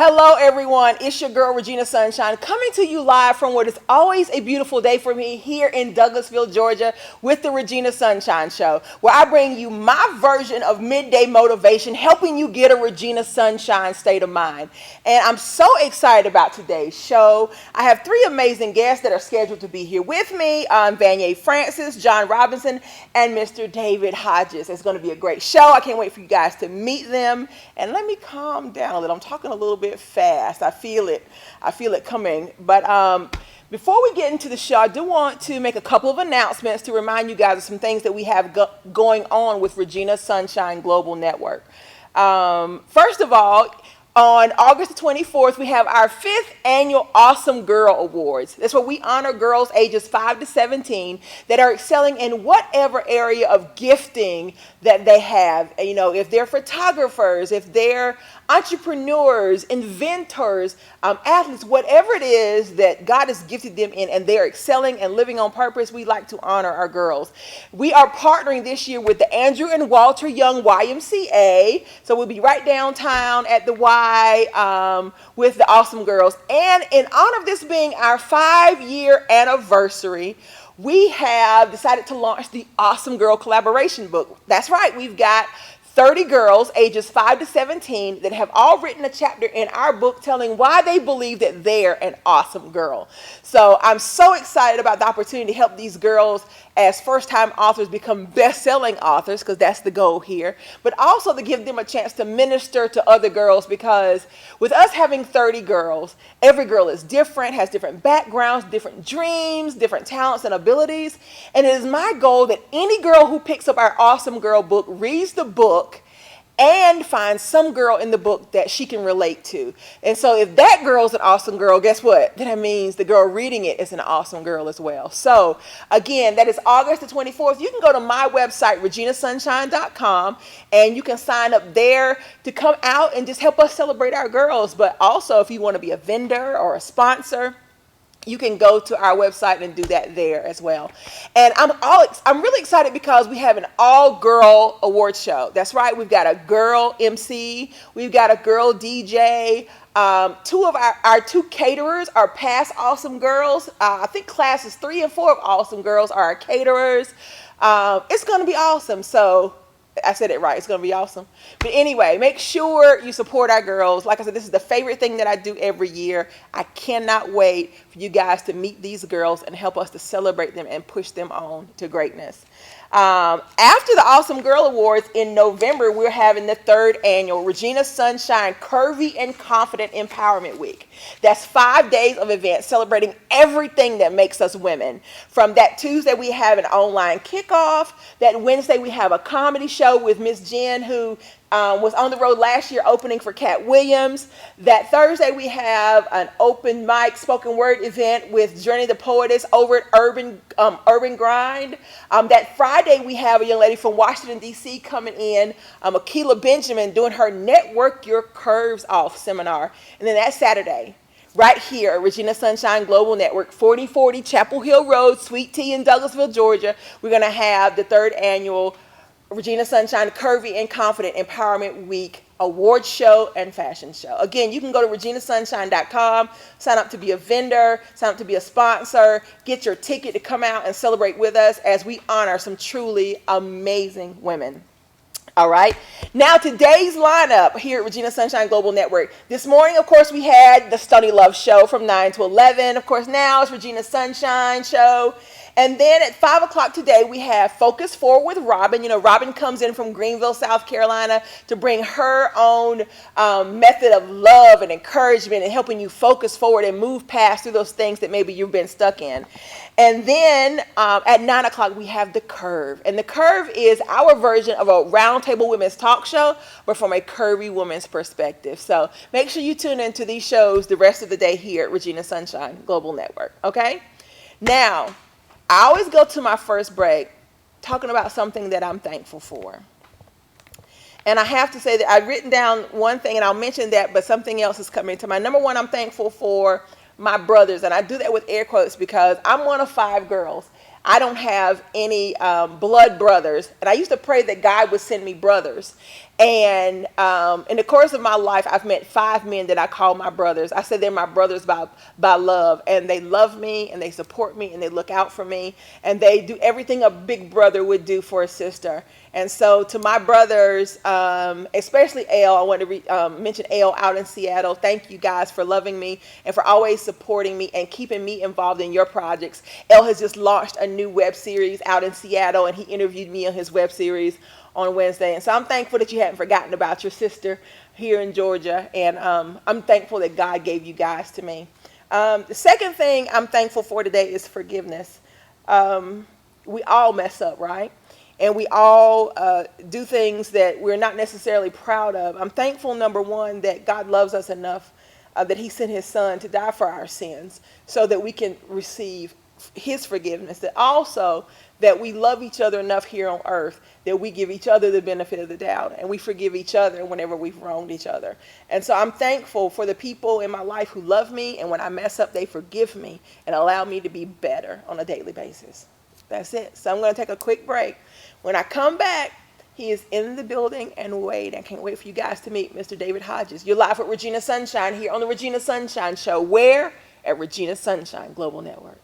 Hello everyone, it's your girl Regina Sunshine coming to you live from what is always a beautiful day for me here in Douglasville, Georgia with the Regina Sunshine Show, where I bring you my version of midday motivation, helping you get a Regina Sunshine state of mind. And I'm so excited about today's show. I have three amazing guests that are scheduled to be here with me, Vanya Francis, John Robinson, and Mr. David Hodges. It's going to be a great show. I can't wait for you guys to meet them. And let me calm down a little. I'm talking a little bit fast. I feel it coming. But before we get into the show, I do want to make a couple of announcements to remind you guys of some things that we have going on with Regina Sunshine Global Network. First of all, on August the 24th, we have our 5th annual Awesome Girl Awards. That's where we honor girls ages 5 to 17 that are excelling in whatever area of gifting that they have. You know, if they're photographers, if they're entrepreneurs, inventors, athletes, whatever it is that God has gifted them in and they're excelling and living on purpose, we like to honor our girls. We are partnering this year with the Andrew and Walter Young YMCA. So we'll be right downtown at the Y with the Awesome Girls. And in honor of this being our 5-year anniversary, we have decided to launch the Awesome Girl Collaboration Book. That's right, we've got 30 girls ages 5 to 17 that have all written a chapter in our book telling why they believe that they're an awesome girl. So I'm so excited about the opportunity to help these girls as first-time authors become best-selling authors, because that's the goal here, but also to give them a chance to minister to other girls, because with us having 30 girls, every girl is different, has different backgrounds, different dreams, different talents and abilities, and it is my goal that any girl who picks up our Awesome Girl book reads the book and find some girl in the book that she can relate to. And so if that girl's an awesome girl, guess what? Then that means the girl reading it is an awesome girl as well. So again, that is August the 24th. You can go to my website, reginasunshine.com, and you can sign up there to come out and just help us celebrate our girls. But also, if you want to be a vendor or a sponsor, you can go to our website and do that there as well. And I'm really excited because we have an all-girl award show. That's right, we've got a girl MC, we've got a girl DJ. Two of our two caterers are past Awesome Girls. I think classes 3 and 4 of Awesome Girls are our caterers. It's going to be awesome. So I said it right. It's going to be awesome. But anyway, make sure you support our girls. Like I said, this is the favorite thing that I do every year. I cannot wait for you guys to meet these girls and help us to celebrate them and push them on to greatness. After the Awesome Girl Awards in November, we're having the 3rd annual Regina Sunshine Curvy and Confident Empowerment Week. That's 5 days of events celebrating everything that makes us women. From that Tuesday, we have an online kickoff. That Wednesday, we have a comedy show with Miss Jen, who was on the road last year opening for Cat Williams. That Thursday, we have an open mic spoken word event with Journey the Poetess over at Urban Grind. That Friday, we have a young lady from Washington, D.C. coming in, Akila Benjamin, doing her Network Your Curves Off seminar. And then that Saturday, right here at Regina Sunshine Global Network, 4040 Chapel Hill Road, Sweet Tea in Douglasville, Georgia, we're going to have the 3rd annual Regina Sunshine Curvy and Confident Empowerment Week award show and fashion show. Again, you can go to reginasunshine.com, sign up to be a vendor, sign up to be a sponsor, get your ticket to come out and celebrate with us as we honor some truly amazing women. All right. Now, today's lineup here at Regina Sunshine Global Network. This morning, of course, we had the Stunning Love Show from 9 to 11. Of course, now it's Regina Sunshine Show. And then at 5 o'clock today, we have Focus Forward with Robin. You know, Robin comes in from Greenville, South Carolina to bring her own method of love and encouragement and helping you focus forward and move past through those things that maybe you've been stuck in. And then at 9 o'clock, we have The Curve. And The Curve is our version of a roundtable women's talk show, but from a curvy woman's perspective. So make sure you tune into these shows the rest of the day here at Regina Sunshine Global Network, okay? Now, I always go to my first break talking about something that I'm thankful for. And I have to say that I've written down one thing, and I'll mention that, but something else is coming to mind. Number one, I'm thankful for my brothers, and I do that with air quotes because I'm one of 5 girls. I don't have any blood brothers, and I used to pray that God would send me brothers. And in the course of my life, I've met 5 men that I call my brothers. I say they're my brothers by love, and they love me, and they support me, and they look out for me, and they do everything a big brother would do for a sister. And so to my brothers, especially Ale, I want to mention Ale out in Seattle. Thank you guys for loving me and for always supporting me and keeping me involved in your projects. Ale has just launched a new web series out in Seattle, and he interviewed me on his web series on Wednesday. And so I'm thankful that you hadn't forgotten about your sister here in Georgia. And I'm thankful that God gave you guys to me. The second thing I'm thankful for today is forgiveness. We all mess up, right? And we all do things that we're not necessarily proud of. I'm thankful, number one, that God loves us enough that he sent his son to die for our sins so that we can receive his forgiveness. That also that we love each other enough here on earth that we give each other the benefit of the doubt and we forgive each other whenever we've wronged each other. And so I'm thankful for the people in my life who love me, and when I mess up, they forgive me and allow me to be better on a daily basis. That's it. So I'm going to take a quick break. When I come back, he is in the building and wait. I can't wait for you guys to meet Mr. David Hodges. You're live with Regina Sunshine here on the Regina Sunshine Show. Where? At Regina Sunshine Global Network.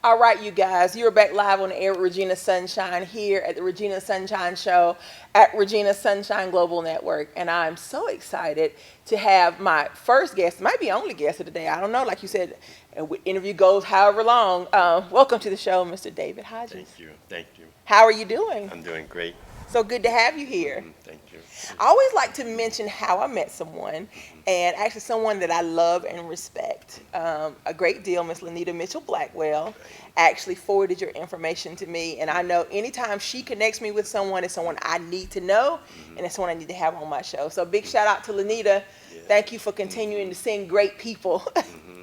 All right, you guys, you're back live on the air with Regina Sunshine here at the Regina Sunshine Show at Regina Sunshine Global Network. And I'm so excited to have my first guest, might be only guest of the day, I don't know, like you said, and the interview goes however long. Welcome to the show, Mr. David Hodges. Thank you. Thank you. How are you doing? I'm doing great. So good to have you here. Thank you. I always like to mention how I met someone, and actually someone that I love and respect a great deal. Miss Lanita Mitchell Blackwell actually forwarded your information to me, and I know anytime she connects me with someone, it's someone I need to know, and it's someone I need to have on my show. So big shout out to Lanita. Thank you for continuing to send great people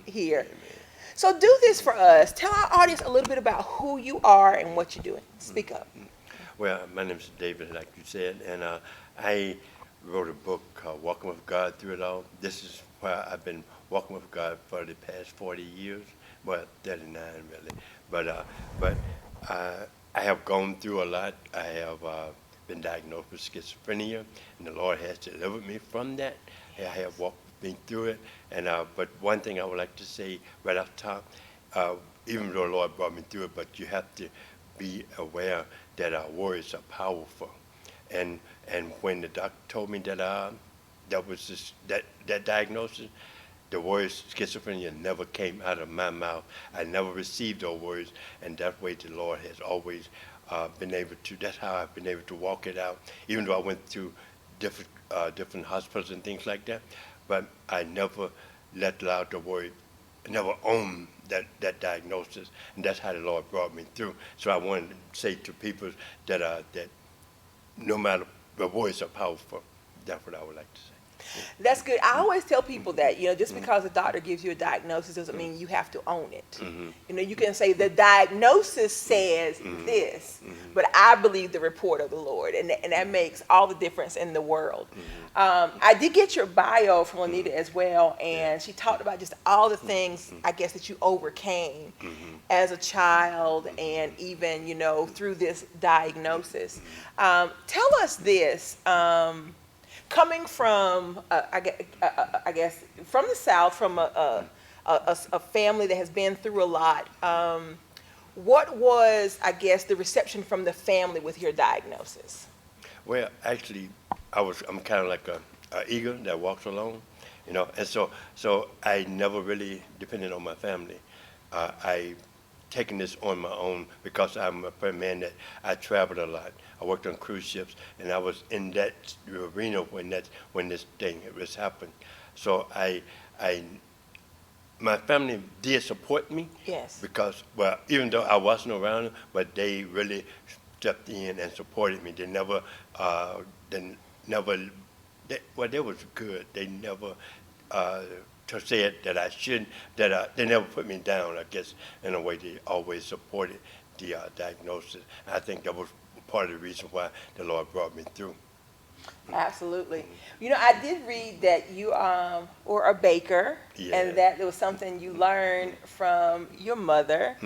here. So do this for us. Tell our audience a little bit about who you are and what you're doing. Speak up. Well, my name is David, like you said, and I wrote a book called Walking with God Through It All. This is where I've been walking with God for the past 40 years, well, 39 really. But I have gone through a lot. I have been diagnosed with schizophrenia, and the Lord has delivered me from that. I have walked me through it, and but one thing I would like to say right off the top, even though the Lord brought me through it, but you have to be aware that our words are powerful. And when the doctor told me that that was that diagnosis, the words schizophrenia never came out of my mouth. I never received those words, and that way the Lord has always been able to. That's how I've been able to walk it out, even though I went through different hospitals and things like that. But I never let out the word, never owned that diagnosis, and that's how the Lord brought me through. So I wanted to say to people that no matter, the words are powerful. That's what I would like to say. That's good. I always tell people that, just because a doctor gives you a diagnosis doesn't mean you have to own it. You can say the diagnosis says this, but I believe the report of the Lord, and that makes all the difference in the world. I did get your bio from Anita as well, and she talked about just all the things, I guess, that you overcame as a child and even, through this diagnosis. Tell us this. Coming from, I guess, from the South, from a family that has been through a lot, what was, I guess, the reception from the family with your diagnosis? Well, actually, I'm kind of like a eagle that walks alone, and so I never really depended on my family. I taking this on my own because I'm a man that I traveled a lot. I worked on cruise ships, and I was in that arena when this thing was happening. So my family did support me. Yes. Because, well, even though I wasn't around them, but they really stepped in and supported me. They was good. They never to say it that I shouldn't, they never put me down, I guess, in a way. They always supported the diagnosis. And I think that was part of the reason why the Lord brought me through. Absolutely. I did read that you were a baker, and that it was something you learned from your mother.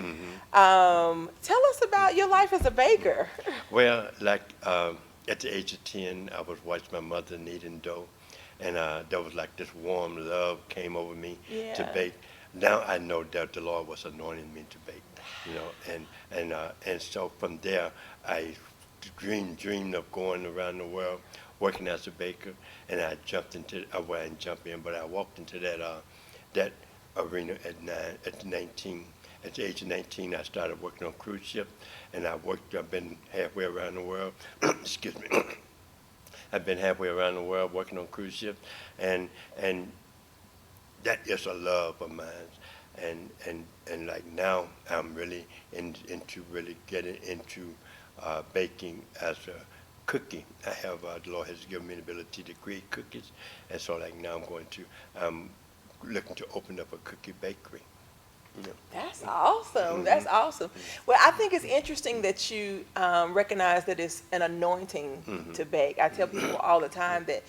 Tell us about your life as a baker. Well, like at the age of 10, I was watching my mother kneading dough. And there was like this warm love came over me to bake. Now I know that the Lord was anointing me to bake, and so from there I dreamed of going around the world working as a baker, and I jumped into well, I didn't jump in, but I walked into that arena at 19. At the age of 19, I started working on cruise ships, and I've been halfway around the world. Excuse me. I've been halfway around the world working on cruise ships, and that is a love of mine. And like now, I'm really into really getting into baking as a cookie. I have the Lord has given me the ability to create cookies, and so like now I'm looking to open up a cookie bakery. That's awesome. That's awesome. Well, I think it's interesting that you recognize that it's an anointing to bake. I tell people all the time that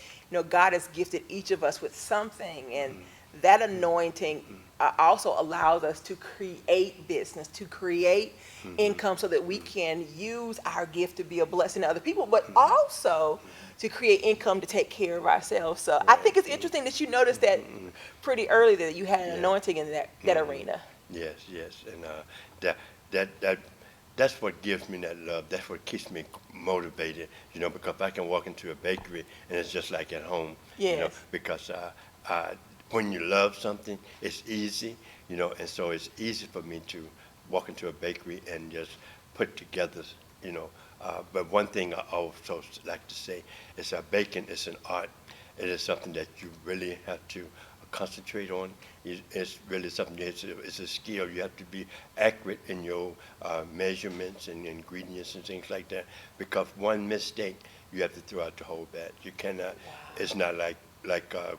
God has gifted each of us with something, and that anointing also allows us to create business, to create income, so that we can use our gift to be a blessing to other people, but also to create income to take care of ourselves. So I think it's interesting that you noticed that pretty early, that you had an anointing in that arena. Yes, and that's what gives me that love. That's what keeps me motivated, because I can walk into a bakery and it's just like at home, Yes. because when you love something, it's easy. and so it's easy for me to walk into a bakery and just put together, you know. But one thing I also like to say is that baking is an art. It is something that you really have to concentrate on. It's really something, it's a skill. You have to be accurate in your measurements and ingredients and things like that, because one mistake, you have to throw out the whole batch. You cannot, it's not like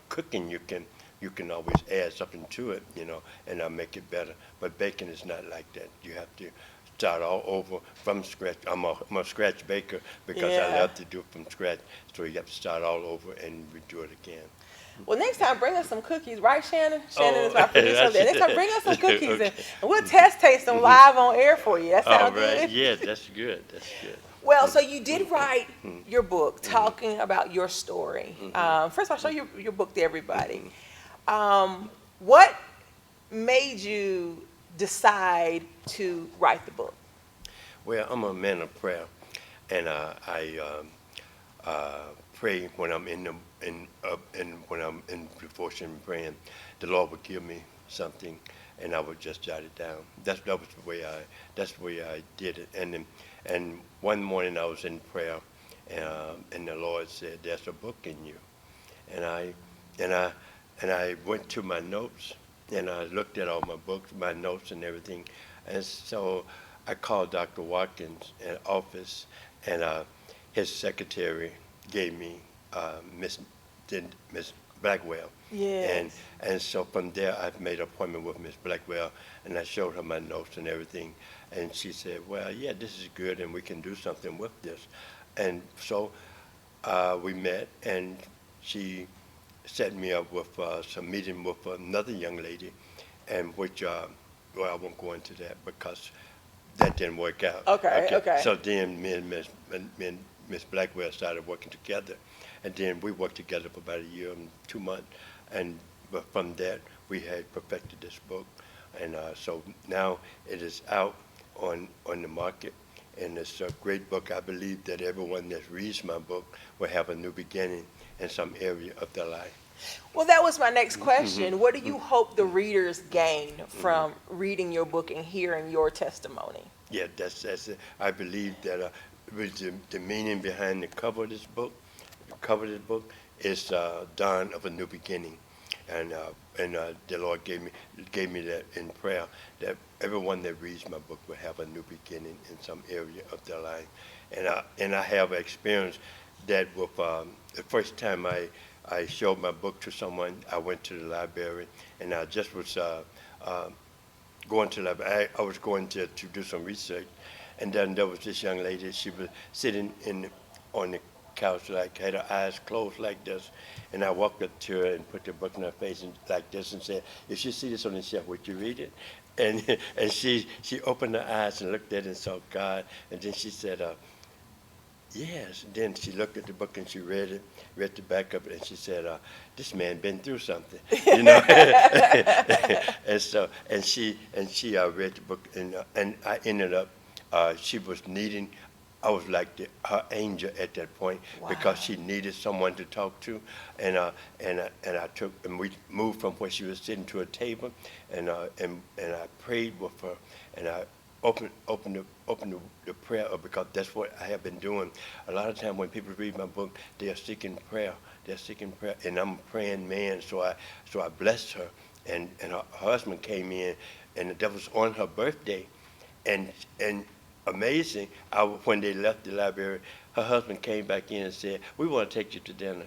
cooking. You can always add something to it, and make it better. But baking is not like that. You have to start all over from scratch. I'm a scratch baker because I Yeah. love to do it from scratch. So you have to start all over and redo it again. Well, next time bring us some cookies, right, Shannon? Shannon Oh, is my producer over there. Next time that's bring us some cookies, okay. and we'll taste them live on air for you. That All sound right. good? Yeah, that's good. That's good. Well, so you did write Mhm, your book mhm, talking about your story. mhm, First of all, show your book to everybody. mhm. What made you decide to write the book? Well, I'm a man of prayer, and I pray when I'm when I'm in devotion and praying. The Lord would give me something, and I would just jot it down. That was that's the way I did it. And one morning I was in prayer, and the Lord said, "There's a book in you." And and I I went to my notes, and I looked at all my books, my notes, and everything. And so I called Dr. Watkins in office, and his secretary gave me Miss Miss Blackwell, and Yes. so from there I made an appointment with Miss Blackwell, and I showed her my notes and everything, and she said, "Well, yeah, this is good, and we can do something with this." And so we met, and she set me up with some meeting with another young lady, and which, well, I won't go into that because that didn't work out. Okay, Okay, okay. so then me and Miss Blackwell started working together, and then we worked together for about a year and 2 months, and but from that we had perfected this book, and so now it is out on the market, and it's a great book. I believe that everyone that reads my book will have a new beginning in some area of their life. Well, that was my next Mm-hmm, question. What do you hope the readers gain mm-hmm. from reading your book and hearing your testimony? Yeah, that's it. I believe that with the meaning behind the cover of this book, the cover of this book is dawn of a new beginning, and the Lord gave me that in prayer, that everyone that reads my book will have a new beginning in some area of their life, and I have experienced that with the first time I showed my book to someone. I went to the library, and I just was uh, going to lab. I was going to do some research, and then there was this young lady. She was sitting on the couch, like had her eyes closed like this, and I walked up to her and put the book in her face and like this and said, "If you see this on the shelf, would you read it?" And and she opened her eyes and looked at it and saw God, and then she said, "Yes." And then she looked at the book and she read it, read the back of it, and she said, "This man been through something, you know." And so, and she read the book, and I ended up, she was needing. I was like her angel at that point because Wow. she needed someone to talk to, and I took and we moved from where she was sitting to a table, and I prayed with her, and I open the prayer up because that's what I have been doing. A lot of time when people read my book, they are seeking prayer. They're seeking prayer, and I'm a praying man. So I blessed her, and her husband came in, and that was on her birthday, and amazing. When they left the library, her husband came back in and said, "We want to take you to dinner."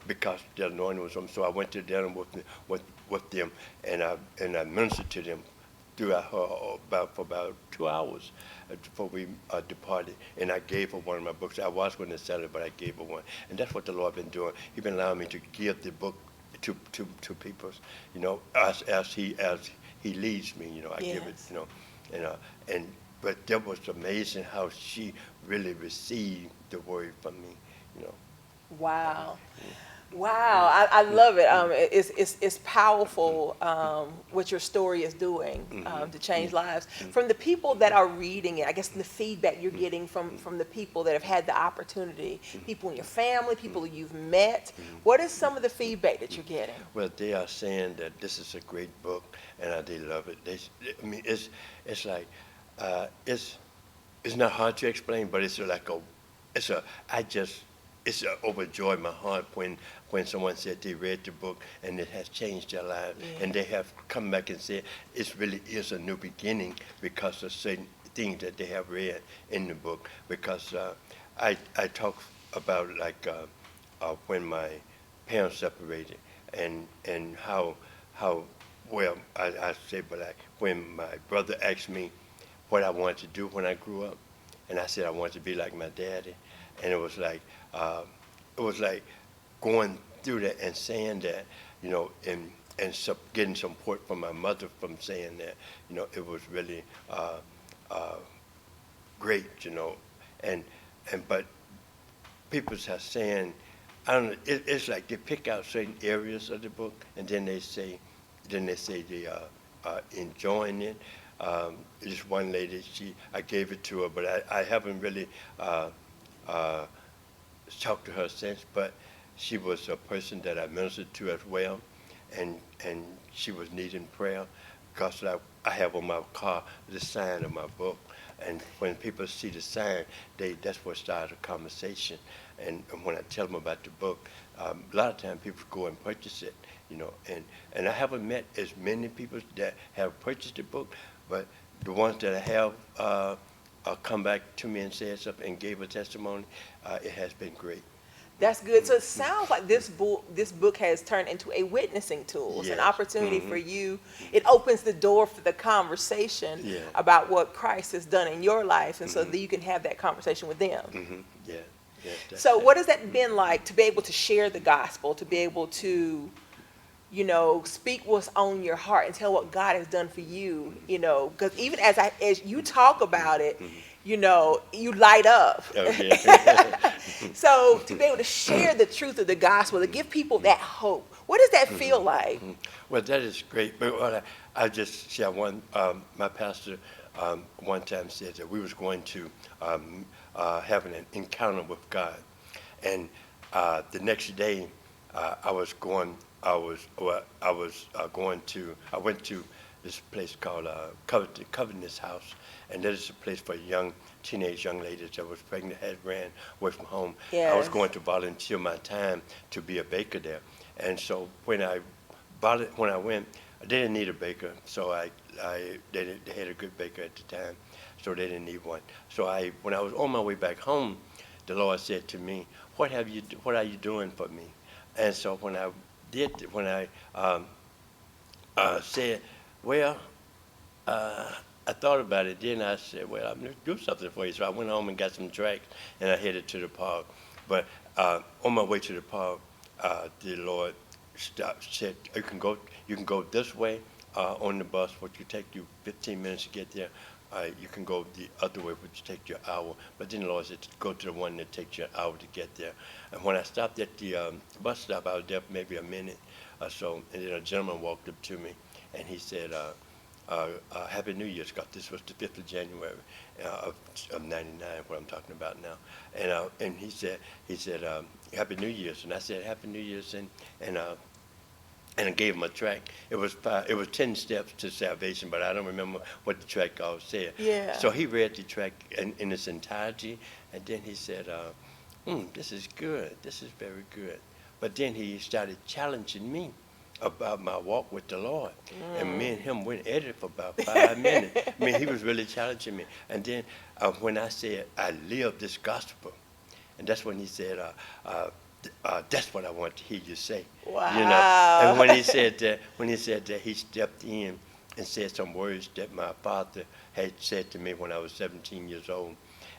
Because the anointing was on. So I went to dinner with them, and I ministered to them throughout her for about 2 hours before we departed. And I gave her one of my books. I was going to sell it, but I gave her one. And that's what the Lord been doing. He's been allowing me to give the book to people, as he leads me. I give it. Yes. And and but that was amazing how she really received the word from me. You know. Wow. Wow, I love it. It's powerful what your story is doing to Yeah. change lives. From the people that are reading it, I guess the feedback you're getting from the people that have had the opportunity, people in your family, people you've met. What is some of the feedback that you're getting? Well, they are saying that this is a great book, and they love it. I mean, it's like, uh, it's it's not hard to explain, but it's like it's a, I just, it's overjoyed my heart when someone said they read the book and it has changed their life, and they Yeah. have come back and said it really is a new beginning because of certain things that they have read in the book. Because I talk about like when my parents separated, and how well I say, but when my brother asked me what I wanted to do when I grew up, and I said I wanted to be like my daddy, and uh, it was like going through that and saying that, and getting support from my mother from saying that, it was really uh, great, and but people are saying, I don't know, it's like they pick out certain areas of the book, and then they say they are enjoying it. This one lady, I gave it to her, but I haven't really uh, uh, talked to her since. But she was a person that I ministered to as well, and she was needing prayer because I have on my car the sign of my book, and when people see the sign, that's what started a conversation. And when I tell them about the book, a lot of times people go and purchase it, and I haven't met as many people that have purchased the book, but the ones that I have come back to me and said something and gave a testimony, it has been great. That's good. So it sounds like this book has turned into a witnessing tool. It's an Yes. opportunity for you. It opens the door for the conversation Yeah. about what Christ has done in your life, and so that you can have that conversation with them. Yeah. Yes, that's So it. what has that been like to be able to share the gospel, to be able to, speak what's on your heart and tell what God has done for you, because even as you talk about it, you light up. Oh, yeah. So to be able to share the truth of the gospel, to give people that hope, what does that feel like? Well, that is great. But what I just share my pastor one time said that we was going to have an encounter with God, and the next day I went to this place called Covenant's House, and that is a place for teenage young ladies that was pregnant, had ran away from home. I was Yes. going to volunteer my time to be a baker there, and so when I went, they didn't need a baker, so they had a good baker at the time, so they didn't need one. So when I was on my way back home, the Lord said to me, what are you doing for me? And so when I said, well, uh, I thought about it. Then I said, well, I'm going to do something for you. So I went home and got some tracks, and I headed to the park. But on my way to the park, the Lord said, you can go this way on the bus, which will take you 15 minutes to get there. You can go the other way, which takes you an hour. But then the Lord said, go to the one that takes you an hour to get there. And when I stopped at the bus stop, I was there for maybe a minute or so, and then a gentleman walked up to me, and he said, Happy New Year, Scott. This was the 5th of January of '99, what I'm talking about now. And he said, Happy New Year's. And I said, Happy New Year's, and and I gave him a track. It was 10 steps to salvation, but I don't remember what the track all said. Yeah. So he read the track in its entirety, and then he said, this is good. This is very good. But then he started challenging me about my walk with the Lord. And me and him went at it for about 5 minutes. I mean, he was really challenging me. And then when I said, I live this gospel, and that's when he said, that's what I want to hear you say. And Wow. when he said that, he stepped in and said some words that my father had said to me when I was 17 years old.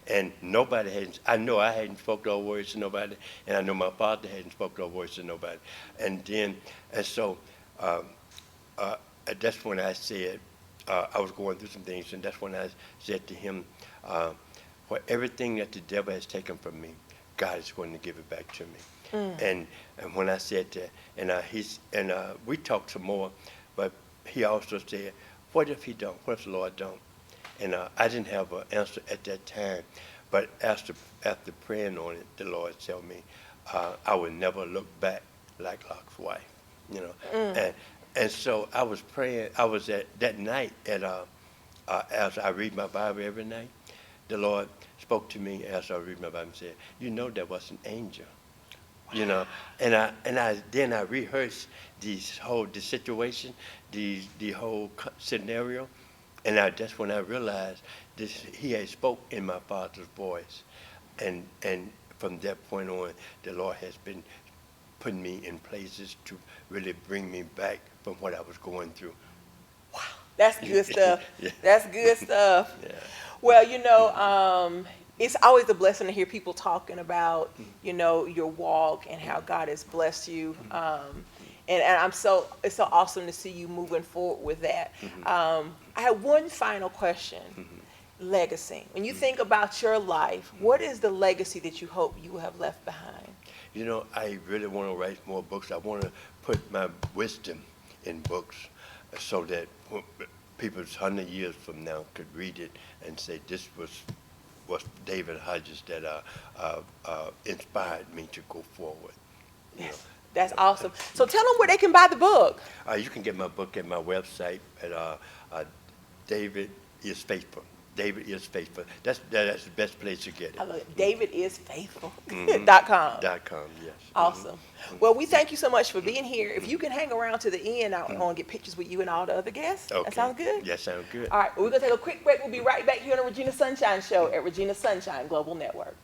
And I know I hadn't spoke those words to nobody, and I know my father hadn't spoke those words to nobody. And so um, uh, that's when I said, I was going through some things, and that's when I said to him, for everything that the devil has taken from me, God is going to give it back to me. And when I said that, and we talked some more, but he also said, what if he don't? What if the Lord don't? And I didn't have an answer at that time, but after praying on it, the Lord told me I would never look back like Lot's wife, you know. And so I was praying. I was at that night as I read my Bible every night. The Lord spoke to me as I read my Bible and said, "You know that was an angel." You know, and I rehearsed the situation, the whole scenario, and that's when I realized this. He had spoke in my Father's voice, and from that point on, the Lord has been putting me in places to really bring me back from what I was going through. Wow, that's good stuff. Yeah. That's good stuff. Yeah. Well, it's always a blessing to hear people talking about, your walk and how God has blessed you. And it's so awesome to see you moving forward with that. I have one final question. Legacy. When you think about your life, what is the legacy that you hope you have left behind? You know, I really want to write more books. I want to put my wisdom in books so that people 100 years from now could read it and say, this was David Hodges that inspired me to go forward. Yes, that's awesome. So tell them where they can buy the book. You can get my book at my website at David is Faithful. David is Faithful. That's the best place to get it. I love it. DavidIsFaithful.com. .com, yes. Awesome. Well, we thank you so much for being here. If you can hang around to the end, I want to get pictures with you and all the other guests. Okay. That sounds good? Yes, sounds good. All right, well, we're going to take a quick break. We'll be right back here on the Regina Sunshine Show at Regina Sunshine Global Network.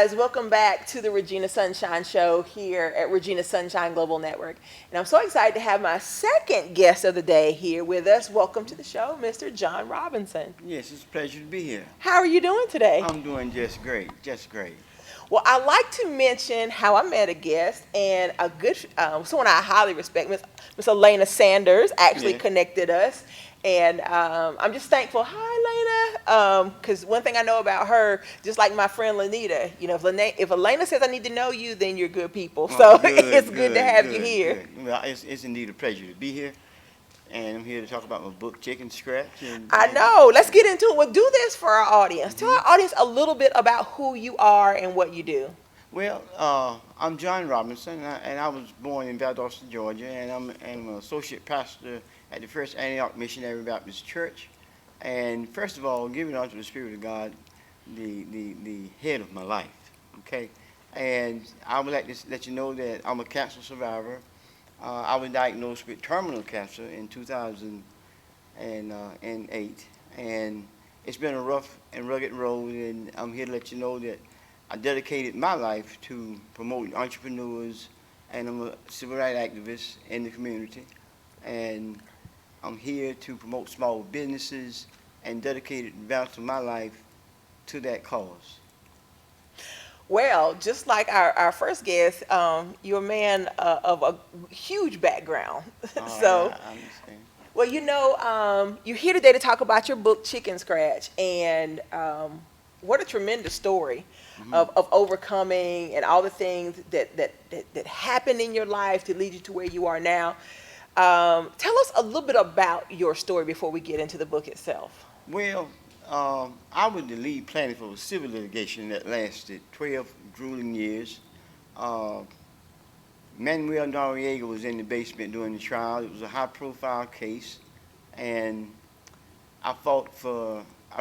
guys, welcome back to the Regina Sunshine Show here at Regina Sunshine Global Network. And I'm so excited to have my second guest of the day here with us. Welcome to the show, Mr. John Robinson. Yes, it's a pleasure to be here. How are you doing today? I'm doing just great, just great. Well, I like to mention how I met a guest and a good someone I highly respect, Miss Elena Sanders, actually Yeah. connected us. And I'm just thankful. Hi, Elena. Because one thing I know about her, just like my friend Lanita, you know, if Elena says I need to know you, then you're good people. So it's good to have you here. Good. Well, it's indeed a pleasure to be here. And I'm here to talk about my book, Chicken Scratch. I know. Let's get into it. We'll do this for our audience. Tell our audience a little bit about who you are and what you do. Well, I'm John Robinson, and I was born in Valdosta, Georgia, and I'm an associate pastor at the First Antioch Missionary Baptist Church. And first of all, giving unto the Spirit of God, the head of my life, okay? And I would like to let you know that I'm a cancer survivor. I was diagnosed with terminal cancer in 2008, and it's been a rough and rugged road, and I'm here to let you know that I dedicated my life to promoting entrepreneurs, and I'm a civil rights activist in the community, and I'm here to promote small businesses and dedicated the balance of my life to that cause. Well, just like our first guest, you're a man of a huge background. So, I understand. well, you know, you're here today to talk about your book, Chicken Scratch, and what a tremendous story of overcoming and all the things that happened in your life to lead you to where you are now. Tell us a little bit about your story before we get into the book itself. Well, I was the lead plaintiff for a civil litigation that lasted 12 grueling years. Manuel Noriega was in the basement during the trial. It was a high-profile case, and I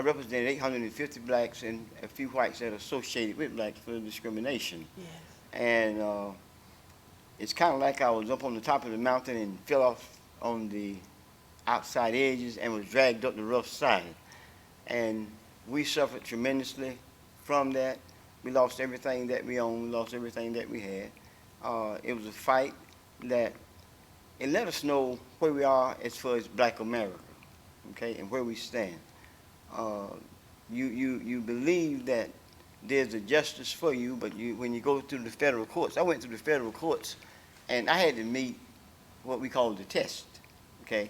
represented 850 blacks and a few whites that are associated with blacks for discrimination. Yes. And it's kind of like I was up on the top of the mountain and fell off on the outside edges and was dragged up the rough side. And we suffered tremendously from that. We lost everything that we owned, we lost everything that we had. It was a fight that it let us know where we are as far as Black America, okay, and where we stand. You believe that there's a justice for you, but when you go through the federal courts, I went through the federal courts, and I had to meet what we call the test, okay?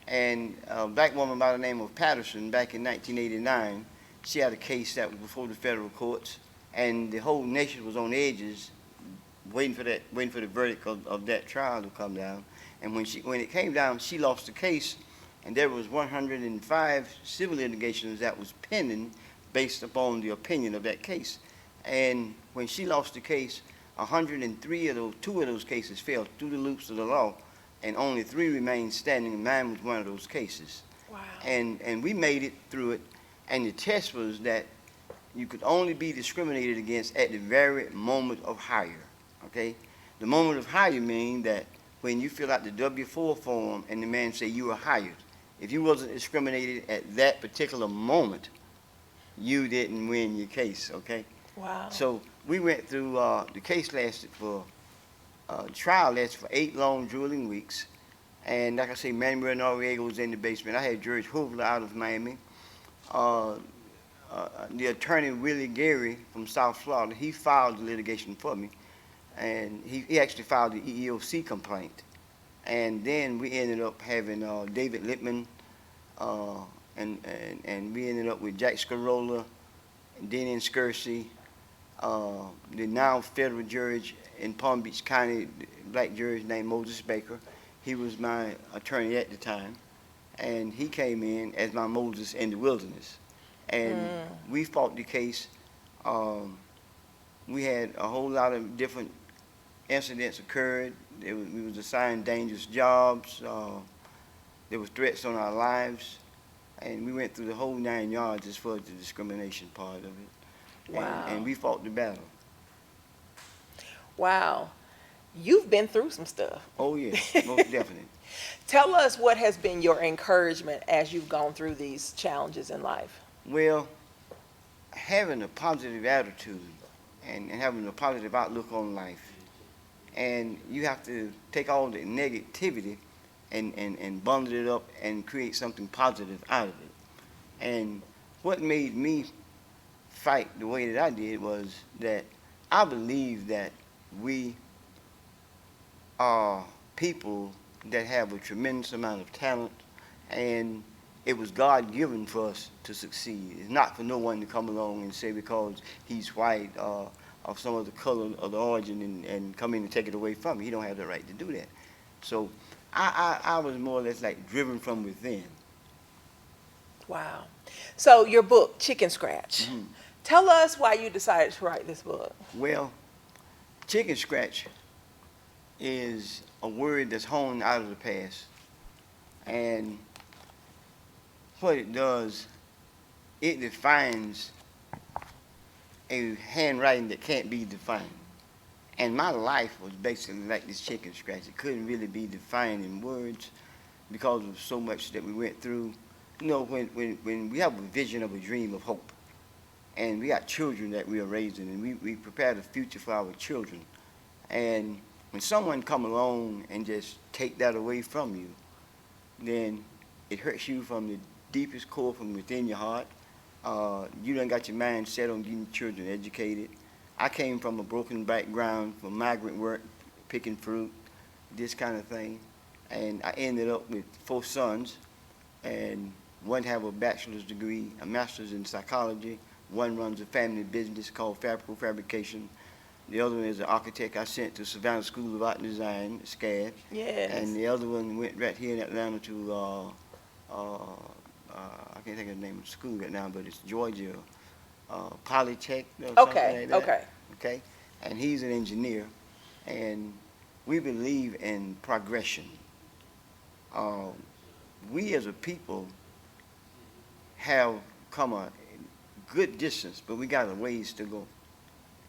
And a black woman by the name of Patterson, back in 1989, she had a case that was before the federal courts, and the whole nation was on edges, waiting for the verdict of that trial to come down. And when it came down, she lost the case, and there was 105 civil litigations that was pending based upon the opinion of that case. And when she lost the case, 103 of those, 2 of those cases fell through the loops of the law, and only 3 remained standing, and mine was one of those cases. Wow. And we made it through it, and the test was that you could only be discriminated against at the very moment of hire, okay? The moment of hire means that when you fill out the W-4 form and the man say you were hired, if you wasn't discriminated at that particular moment, you didn't win your case, okay? Wow. So we went through, the case lasted for, trial lasted for 8 long, grueling weeks. And like I say, Manuel Noriega was in the basement. I had George Hoover out of Miami. The attorney, Willie Gary from South Florida, he filed the litigation for me. And he actually filed the EEOC complaint. And then we ended up having David Lippman, and we ended up with Jack Scarola, and Denny Skersey, the now federal judge in Palm Beach County, black judge named Moses Baker. He was my attorney at the time, and he came in as my Moses in the wilderness. And we fought the case. We had a whole lot of different incidents occurred. We was assigned dangerous jobs. There was threats on our lives. And we went through the whole 9 yards as far as the discrimination part of it. Wow. And we fought the battle. Wow. You've been through some stuff. Oh, yes, most definitely. Tell us what has been your encouragement as you've gone through these challenges in life. Well, having a positive attitude and having a positive outlook on life. And you have to take all the negativity and bundle it up and create something positive out of it. And what made me fight the way that I did was that I believe that we are people that have a tremendous amount of talent, and it was God given for us to succeed. It's not for no one to come along and say because he's white or of some other color or the origin and come in and take it away from you. He don't have the right to do that. So I was more or less like driven from within. Wow. So your book, Chicken Scratch. Mhm. Tell us why you decided to write this book. Well, chicken scratch is a word that's honed out of the past. And what it does, it defines a handwriting that can't be defined. And my life was basically like this chicken scratch. It couldn't really be defined in words because of so much that we went through. You know, when we have a vision of a dream of hope, and we got children that we are raising, and we prepare the future for our children. And when someone come along and just take that away from you, then it hurts you from the deepest core from within your heart. You done got your mind set on getting children educated. I came from a broken background from migrant work, picking fruit, this kind of thing. And I ended up with 4 sons, and one have a bachelor's degree, a master's in psychology. One runs a family business called Fabrical Fabrication. The other one is an architect I sent to Savannah School of Art and Design, SCAD. Yes. And the other one went right here in Atlanta to, I can't think of the name of the school right now, but it's Georgia Polytech or something Okay, like that. okay. Okay? And he's an engineer. And we believe in progression. We as a people have come a good distance, but we got a ways to go.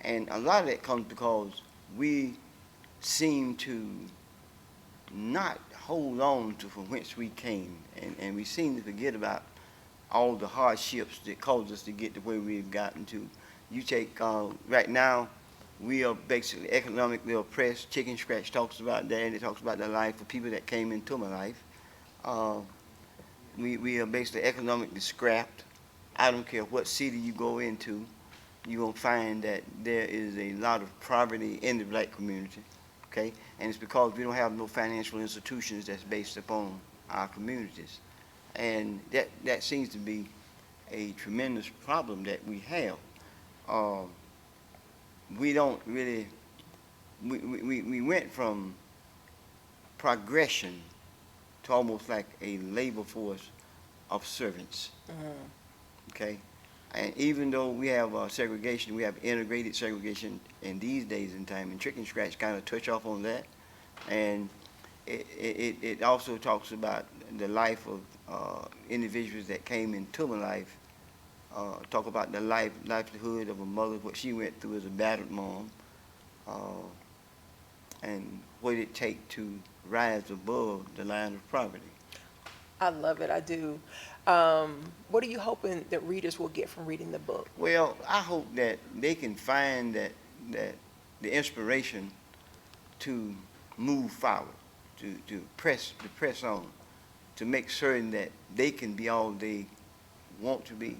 And a lot of that comes because we seem to not hold on to from whence we came, and we seem to forget about all the hardships that caused us to get to where we've gotten to. You take, right now, we are basically economically oppressed. Chicken Scratch talks about that, and it talks about the life of people that came into my life. We are basically economically scrapped. I don't care what city you go into, you're going to find that there is a lot of poverty in the black community, okay? And it's because we don't have no financial institutions that's based upon our communities. And that seems to be a tremendous problem that we have. We don't really, we went from progression to almost like a labor force of servants, okay? And even though we have segregation, we have integrated segregation in these days and time, and Chicken Scratch kind of touch off on that. And it also talks about the life of individuals that came into my life, talk about the livelihood of a mother, what she went through as a battered mom, and what it take to rise above the line of poverty. I love it. I do. What are you hoping that readers will get from reading the book? Well, I hope that they can find that the inspiration to move forward, to press on, to make certain that they can be all they want to be.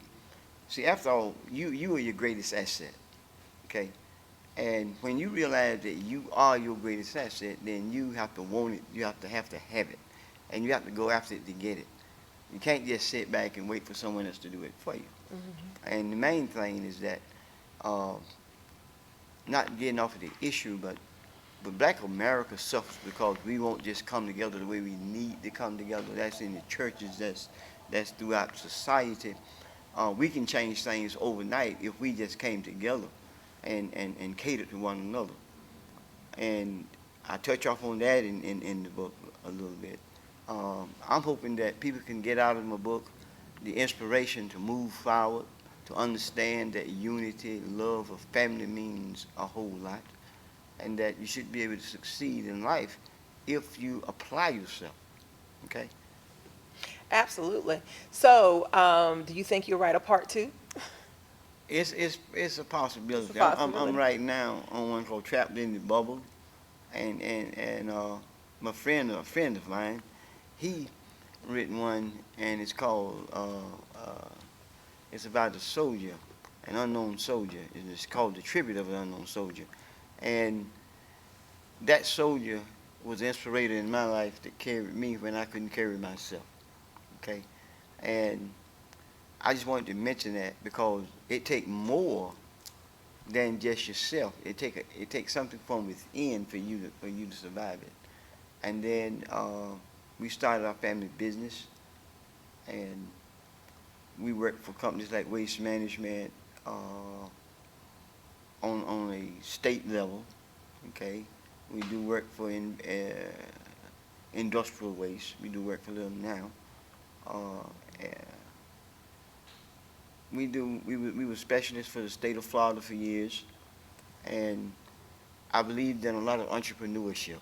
See, after all, you are your greatest asset, okay? And when you realize that you are your greatest asset, then you have to want it, you have to have it, and you have to go after it to get it. You can't just sit back and wait for someone else to do it for you. And the main thing is that, not getting off of the issue, but Black America suffers because we won't just come together the way we need to come together. That's in the churches, that's throughout society. We can change things overnight if we just came together and catered to one another. And I touch off on that in the book a little bit. I'm hoping that people can get out of my book the inspiration to move forward, to understand that unity, love of family means a whole lot, and that you should be able to succeed in life if you apply yourself, okay? Absolutely. So, do you think you'll write a part 2? It's a possibility. It's a I'm possibility. right now on one called Trapped in the Bubble, and my friend, a friend of mine, he written one, and it's called it's about a soldier, an unknown soldier. It's called The Tribute of an Unknown Soldier, and that soldier was the inspirator in my life that carried me when I couldn't carry myself. Okay, and I just wanted to mention that because it take more than just yourself. It takes something from within for you to survive it. And then we started our family business, and we worked for companies like Waste Management on a state level. Okay, we do work for industrial waste. We do work for them now. Uh, we were specialists for the state of Florida for years, and I believed in a lot of entrepreneurship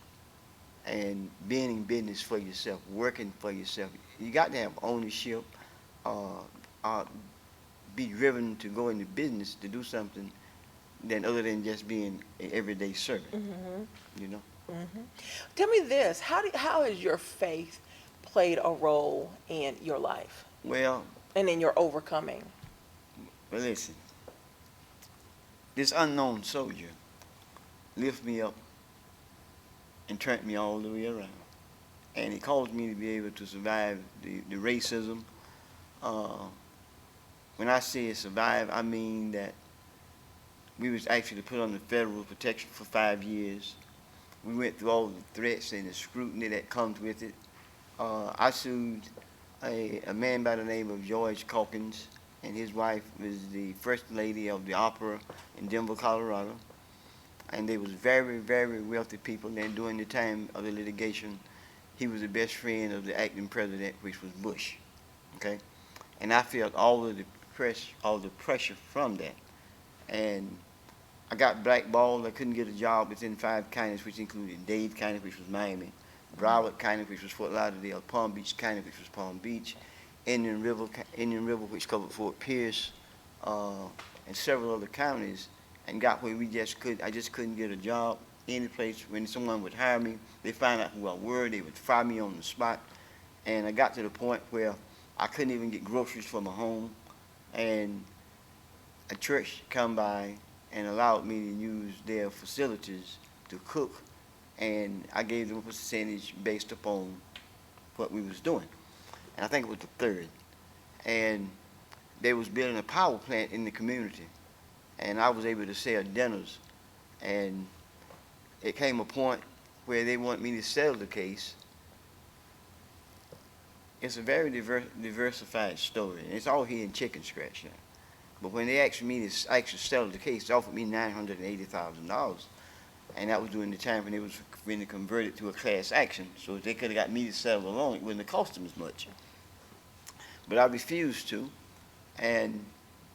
and being in business for yourself, working for yourself. You got to have ownership, uh, uh, be driven to go into business to do something than other than just being an everyday servant. Hmm. You know. Hmm. Tell me this: how has your faith played a role in your life Well, and in your overcoming? listen, this unknown soldier lifted me up and turned me all the way around, and it caused me to be able to survive the racism. Uh, when I say survive, I mean that we was actually put under federal protection for 5 years. We went through all the threats and the scrutiny that comes with it. I sued a man by the name of George Calkins, and his wife was the first lady of the opera in Denver, Colorado. And they was very, very wealthy people. And during the time of the litigation, he was the best friend of the acting president, which was Bush. Okay, and I felt all the pressure from that. And I got blackballed. I couldn't get a job within 5 counties, which included Dade County, which was Miami, Broward County, which was Fort Lauderdale, Palm Beach County, which was Palm Beach, Indian River, which covered Fort Pierce, uh, and several other counties, and got where I just couldn't get a job any place. When someone would hire me, they find out who I were, they would fire me on the spot, and I got to the point where I couldn't even get groceries for my home, and a church come by and allowed me to use their facilities to cook, and I gave them a percentage based upon what we was doing. And I think it was the third. And they was building a power plant in the community, and I was able to sell dinners. And it came a point where they want me to settle the case. It's a very diversified story, and it's all here in chicken scratch now. But when they asked me to actually settle the case, they offered me $980,000, and that was during the time when they converted to a class action. So if they could have got me to settle alone, it wouldn't have cost them as much. But I refused to, and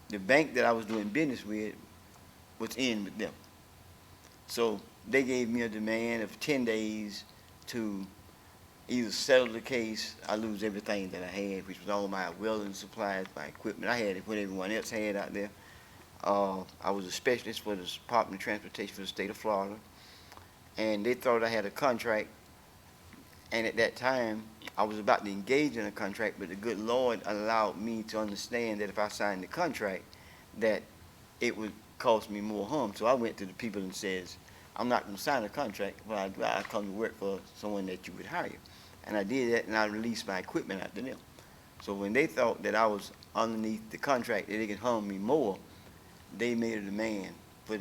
the bank that I was doing business with was in with them. So they gave me a demand of 10 days to either settle the case, I lose everything that I had, which was all my welding supplies, my equipment. I had what everyone else had out there. I was a specialist for the Department of Transportation for the state of Florida, and they thought I had a contract. And at that time, I was about to engage in a contract, but the good Lord allowed me to understand that if I signed the contract, that it would cost me more harm. So I went to the people and says, I'm not going to sign a contract, but I come to work for someone that you would hire. And I did that, and I released my equipment out to them. So when they thought that I was underneath the contract, that they could harm me more, they made a demand for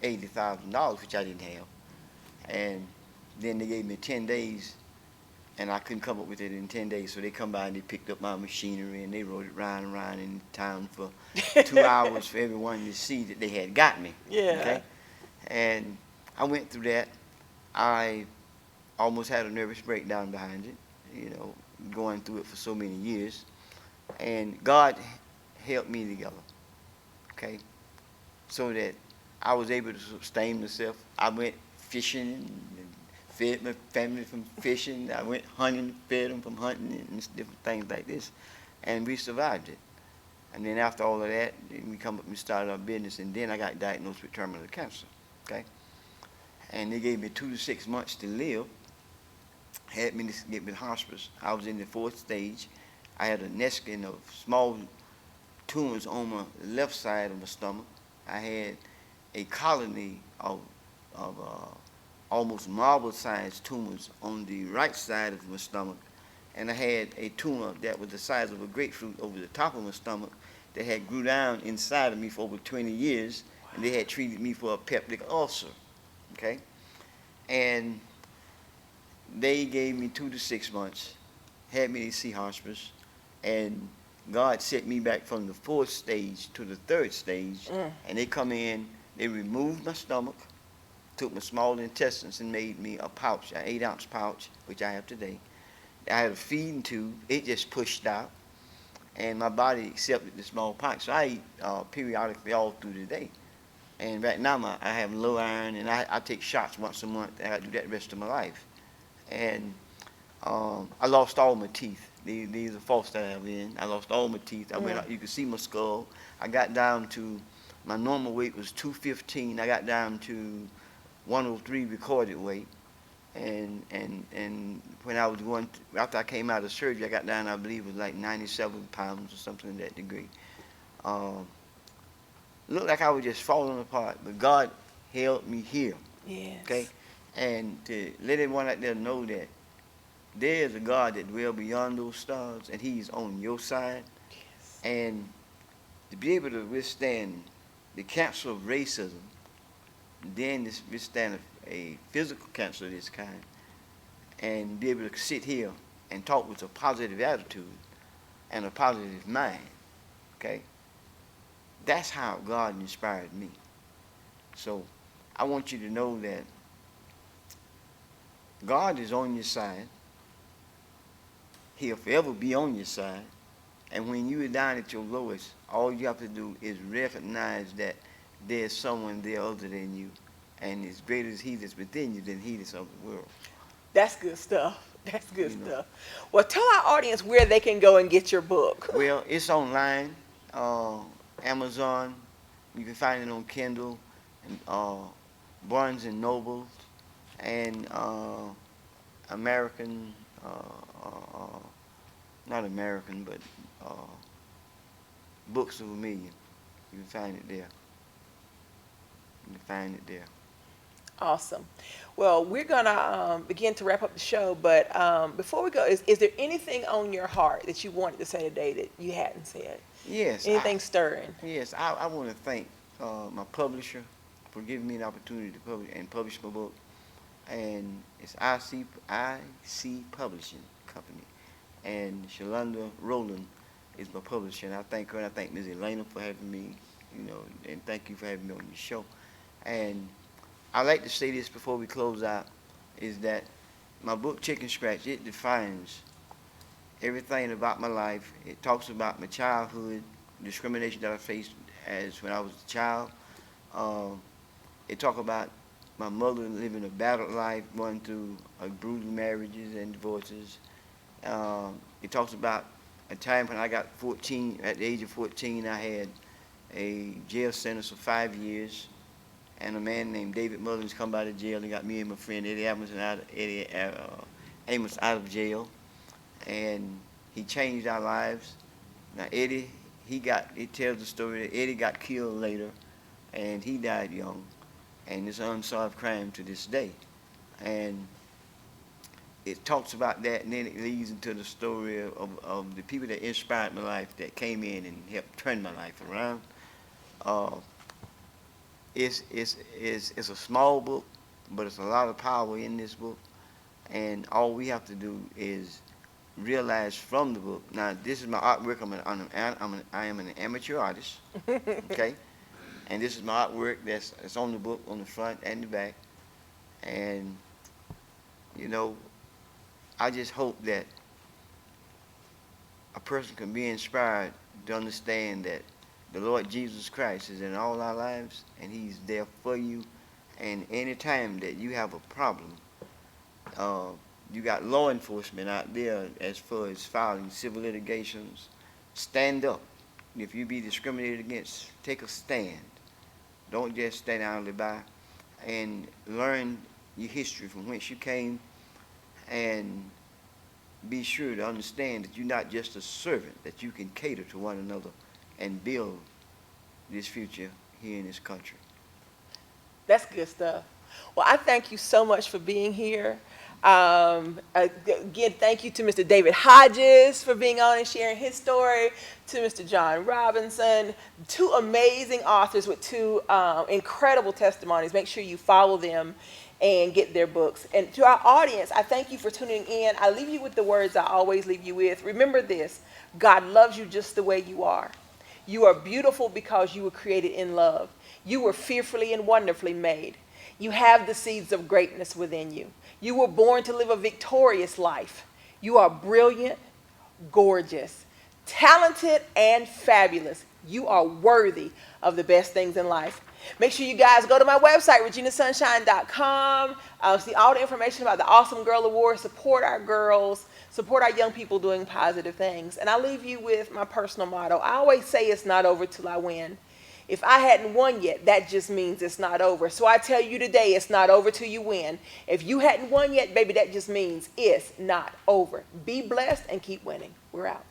$80,000, which I didn't have. And then they gave me 10 days, and I couldn't come up with it in 10 days. So they come by and they picked up my machinery, and they rode it round and round in town for 2 hours for everyone to see that they had got me. Yeah. Okay? And I went through that. I almost had a nervous breakdown behind it, going through it for so many years. And God helped me together, okay, so that I was able to sustain myself. I went fishing and fed my family from fishing. I went hunting, fed them from hunting and different things like this. And we survived it. And then after all of that, then we come up and started our business, and then I got diagnosed with terminal cancer, okay? And they gave me 2 to 6 months to live, had me to get me to hospice. I was in the 4th stage. I had a nesting of small tumors on my left side of my stomach. I had a colony of almost marble-sized tumors on the right side of my stomach, and I had a tumor that was the size of a grapefruit over the top of my stomach that had grew down inside of me for over 20 years, and they had treated me for a peptic ulcer, okay? And they gave me 2 to 6 months, had me to see hospice, and God set me back from the 4th stage to the 3rd stage, and they come in, they removed my stomach, took my small intestines and made me a pouch, an 8-ounce pouch, which I have today. I had a feeding tube, it just pushed out, and my body accepted the small pouch. So I eat periodically all through the day. And right now I have low iron, and I take shots once a month, and I do that the rest of my life. And I lost all my teeth. These are false that I have in. I lost all my teeth. I went out, you can see my skull. I got down to, my normal weight was 215. I got down to 103 recorded weight. And when I was going, after I came out of surgery, I got down, I believe it was like 97 pounds or something in that degree. Looked like I was just falling apart, but God held me here. Yes. Okay? And to let everyone out there know that there is a God that dwells beyond those stars, and He's on your side. Yes. And to be able to withstand the cancer of racism, then withstand a physical cancer of this kind, and be able to sit here and talk with a positive attitude and a positive mind, okay? That's how God inspired me. So I want you to know that God is on your side. He'll forever be on your side. And when you are down at your lowest, all you have to do is recognize that there's someone there other than you. And as great as He that's within you, than He that's of the world. That's good stuff. That's good stuff. Well, tell our audience where they can go and get your book. Well, it's online, Amazon. You can find it on Kindle, and Barnes and Noble, and American, not American, but Books of a Million. You can find it there. You can find it there. Awesome. Well, we're going to begin to wrap up the show, but before we go, is there anything on your heart that you wanted to say today that you hadn't said? Yes. Anything stirring? Yes, I want to thank my publisher for giving me an opportunity to publish my book. And it's IC Publishing Company. And Shalonda Rowland is my publisher. And I thank her, and I thank Ms. Elena for having me, and thank you for having me on your show. And I like to say this before we close out, is that my book, Chicken Scratch, it defines everything about my life. It talks about my childhood, discrimination that I faced as when I was a child. It talks about my mother living a battered life, going through brutal marriages and divorces. It talks about a time when I got 14, at the age of 14, I had a jail sentence of 5 years. And a man named David Mullins come out of jail and got me and my friend Eddie Amos out of jail. And he changed our lives. Now Eddie, it tells the story that Eddie got killed later, and he died young. And it's an unsolved crime to this day. And it talks about that, and then it leads into the story of the people that inspired my life, that came in and helped turn my life around. It's a small book, but it's a lot of power in this book. And all we have to do is realize from the book. Now, this is my artwork. I am an amateur artist, okay? And this is my artwork that's on the book, on the front and the back. And, I just hope that a person can be inspired to understand that the Lord Jesus Christ is in all our lives, and He's there for you. And any time that you have a problem, you got law enforcement out there as far as filing civil litigations, stand up If you be discriminated against, take a stand. Don't just stand idly by, and learn your history from whence you came, and be sure to understand that you're not just a servant, that you can cater to one another and build this future here in this country. That's good stuff. Well, I thank you so much for being here. Again, thank you to Mr. David Hodges for being on and sharing his story, to Mr. John Robinson, two amazing authors with two incredible testimonies. Make sure you follow them and get their books. And to our audience, I thank you for tuning in. I leave you with the words I always leave you with. Remember this: God loves you just the way you are. You are beautiful because you were created in love. You were fearfully and wonderfully made. You have the seeds of greatness within you. You were born to live a victorious life. You are brilliant, gorgeous, talented, and fabulous. You are worthy of the best things in life. Make sure you guys go to my website, reginasunshine.com. See all the information about the Awesome Girl Award. Support our girls. Support our young people doing positive things. And I'll leave you with my personal motto. I always say it's not over till I win. If I hadn't won yet, that just means it's not over. So I tell you today, it's not over till you win. If you hadn't won yet, baby, that just means it's not over. Be blessed and keep winning. We're out.